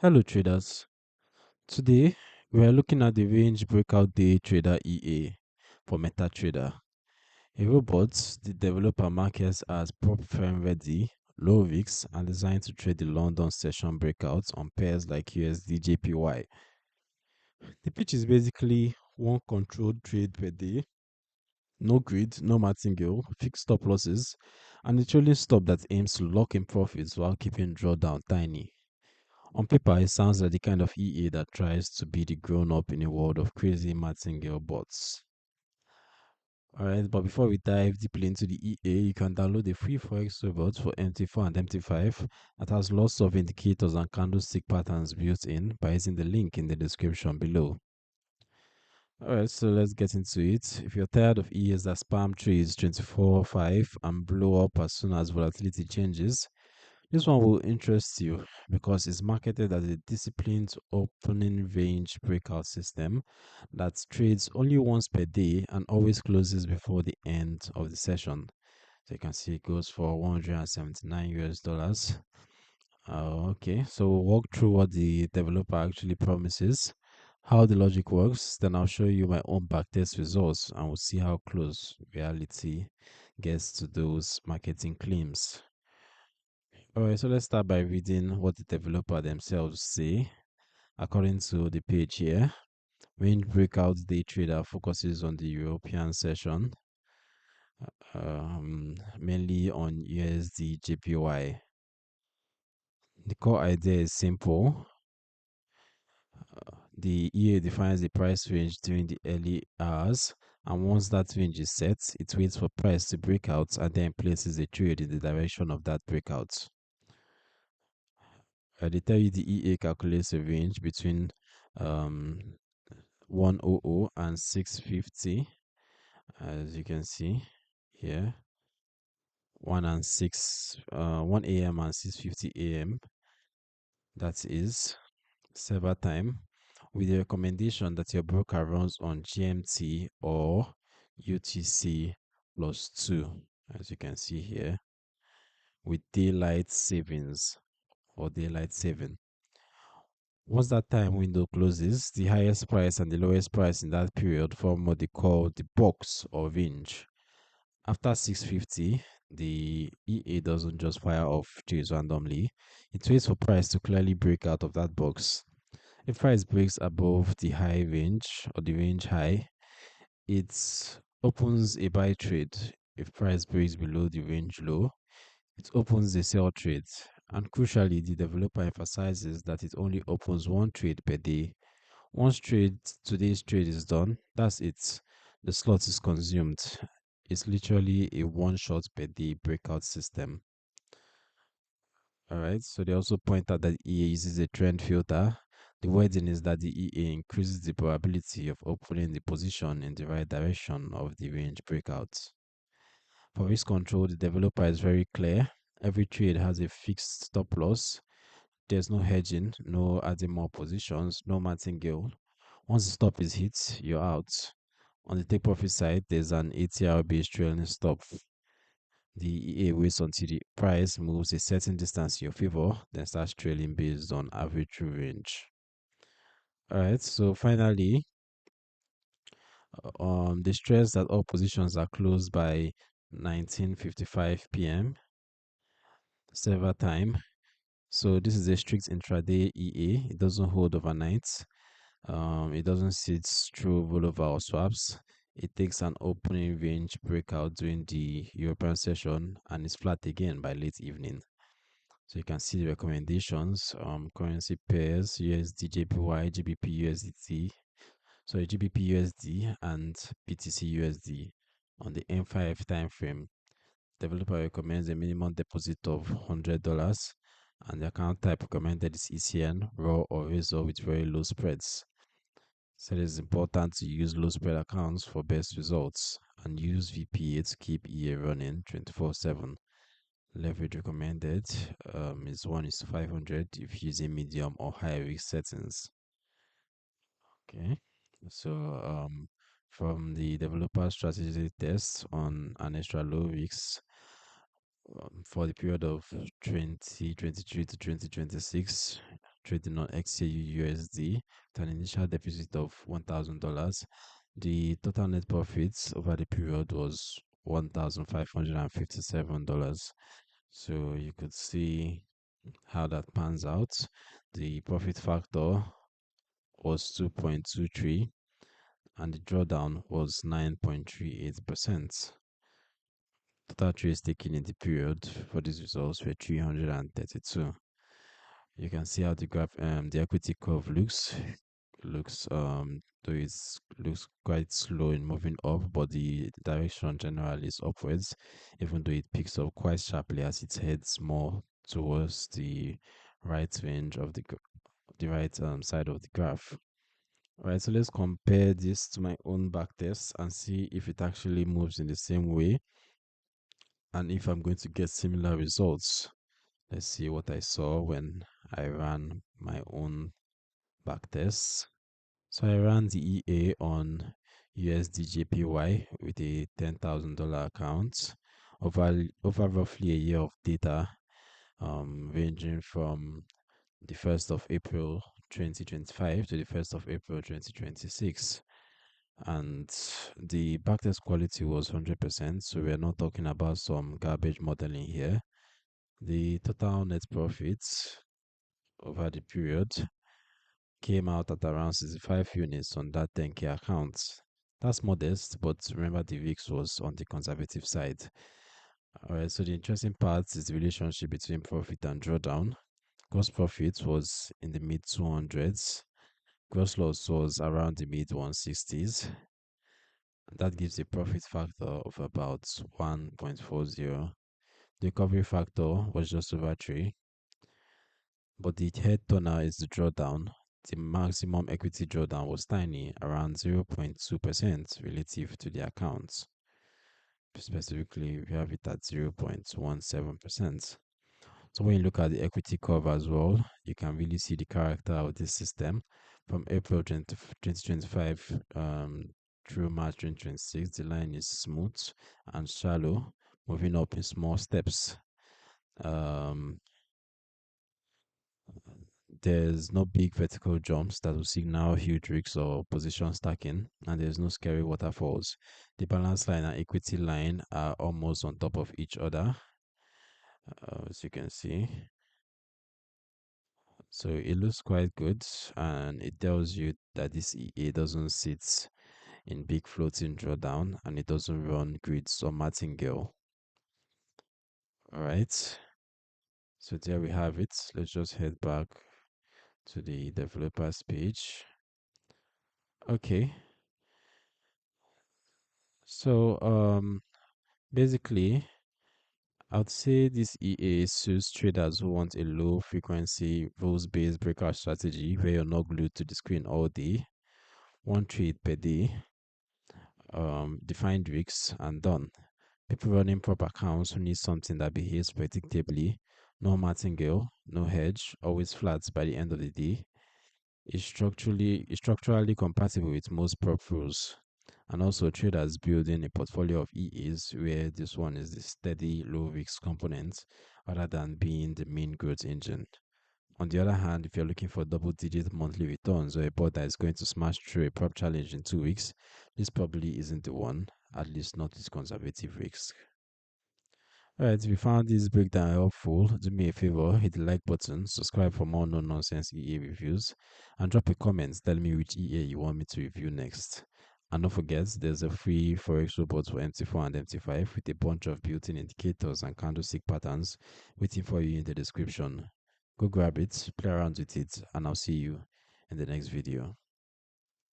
Hello traders. Today we are looking at the range breakout day trader EA for MetaTrader. A robot the developer markets as prop firm ready, low risk, and designed to trade the London session breakouts on pairs like USDJPY. The pitch is basically one controlled trade per day, no grid, no martingale, fixed stop losses, and a trailing stop that aims to lock in profits while keeping drawdown tiny. On paper, it sounds like the kind of EA that tries to be the grown up in a world of crazy martingale bots. Alright, but before we dive deeply into the EA, you can download the free Forex robot for MT4 and MT5 that has lots of indicators and candlestick patterns built in by using the link in the description below. Alright, so let's get into it. If you're tired of EAs that spam trades 24/5 and blow up as soon as volatility changes, this one will interest you because it's marketed as a disciplined opening range breakout system that trades only once per day and always closes before the end of the session. So you can see it goes for 179 US dollars. Okay, so we'll walk through what the developer actually promises, how the logic works, then I'll show you my own backtest results and we'll see how close reality gets to those marketing claims. Alright, so let's start by reading what the developer themselves say. According to the page here, range breakout day trader focuses on the European session, mainly on USDJPY. The core idea is simple. The EA defines the price range during the early hours, and once that range is set, it waits for price to break out and then places a trade in the direction of that breakout. They tell you the EA calculates a range between um, 100 and 650, as you can see here. 1 a.m. and 6:50 a.m. That is server time, with the recommendation that your broker runs on GMT or UTC plus 2, as you can see here, with daylight savings or daylight saving. Once that time window closes, the highest price and the lowest price in that period form what they call the box or range. After 650, the EA doesn't just fire off trades randomly. It waits for price to clearly break out of that box. If price breaks above the high range or the range high, it opens a buy trade. If price breaks below the range low, it opens a sell trade. And crucially, the developer emphasizes that it only opens one trade per day. Once today's trade is done, that's it. The slot is consumed. It's literally a one shot per day breakout system. Alright, so they also point out that EA uses a trend filter. The wording is that the EA increases the probability of opening the position in the right direction of the range breakout. For risk control, the developer is very clear. Every trade has a fixed stop loss. There's no hedging, no adding more positions, no martingale. Once the stop is hit, you're out. On the take profit side, there's an ATR based trailing stop. The EA waits until the price moves a certain distance in your favor, then starts trailing based on average true range. Alright, so finally, they stress that all positions are closed by 19:55 p.m. server time. So this is a strict intraday EA. It doesn't hold overnight. It doesn't sit through rollover or swaps. It takes an opening range breakout during the European session and is flat again by late evening. So you can see the recommendations, currency pairs, USDJPY, GBP USDT, sorry, GBP USD and BTC USD on the M5 time frame. Developer recommends a minimum deposit of $100 and the account type recommended is ECN, raw or razor with very low spreads. So it is important to use low spread accounts for best results and use VPA to keep EA running 24/7. Leverage recommended is 1:500 if using medium or high risk settings. Okay, so from the developer strategy test on an extra low risk for the period of 2023 to 2026, trading on XAU USD with an initial deposit of $1,000. The total net profits over the period was $1,557. So you could see how that pans out. The profit factor was 2.23 and the drawdown was 9.38%. Total trades taken in the period for these results were 332. You can see how the graph, the equity curve looks though it looks quite slow in moving up, but the direction generally is upwards, even though it picks up quite sharply as it heads more towards the right range of the right side of the graph. All right, so let's compare this to my own backtest and see if it actually moves in the same way and if I'm going to get similar results. Let's see what I saw when I ran my own backtests. So I ran the EA on USDJPY with a $10,000 account over roughly a year of data, ranging from the 1st of April 2025 to the 1st of April 2026. And the backtest quality was 100%, so we're not talking about some garbage modeling here. The total net profits over the period came out at around 65 units on that 10K account. That's modest, but remember the VIX was on the conservative side. Alright, so the interesting part is the relationship between profit and drawdown. Gross profit was in the mid 200s, gross loss was around the mid 160s. That gives a profit factor of about 1.40. The recovery factor was just over 3, but the head turner is the drawdown. The maximum equity drawdown was tiny, around 0.2% relative to the accounts. Specifically, we have it at 0.17%. So when you look at the equity curve as well, you can really see the character of this system. From April 2025 through March 2026, the line is smooth and shallow, moving up in small steps. There's no big vertical jumps that will signal huge risks or position stacking, and there's no scary waterfalls. The balance line and equity line are almost on top of each other, as you can see. So it looks quite good, and it tells you that this EA doesn't sit in big floating drawdown and it doesn't run grids or martingale. All right, so there we have it. Let's just head back to the developers page. Okay, so basically I'd say this EA suits traders who want a low frequency rules based breakout strategy where you're not glued to the screen all day, one trade per day, defined risks, and done. People running proper accounts who need something that behaves predictably, no martingale, no hedge, always flat by the end of the day, is structurally compatible with most prop rules. And also traders building a portfolio of EAs where this one is the steady low risk component rather than being the main growth engine. On the other hand, if you're looking for double-digit monthly returns or a bot that is going to smash through a prop challenge in 2 weeks, this probably isn't the one, at least not with conservative risk. Alright, if you found this breakdown helpful, do me a favor, hit the like button, subscribe for more no-nonsense EA reviews, and drop a comment telling me which EA you want me to review next. And don't forget, there's a free Forex robot for MT4 and MT5 with a bunch of built-in indicators and candlestick patterns waiting for you in the description. Go grab it, play around with it, and I'll see you in the next video.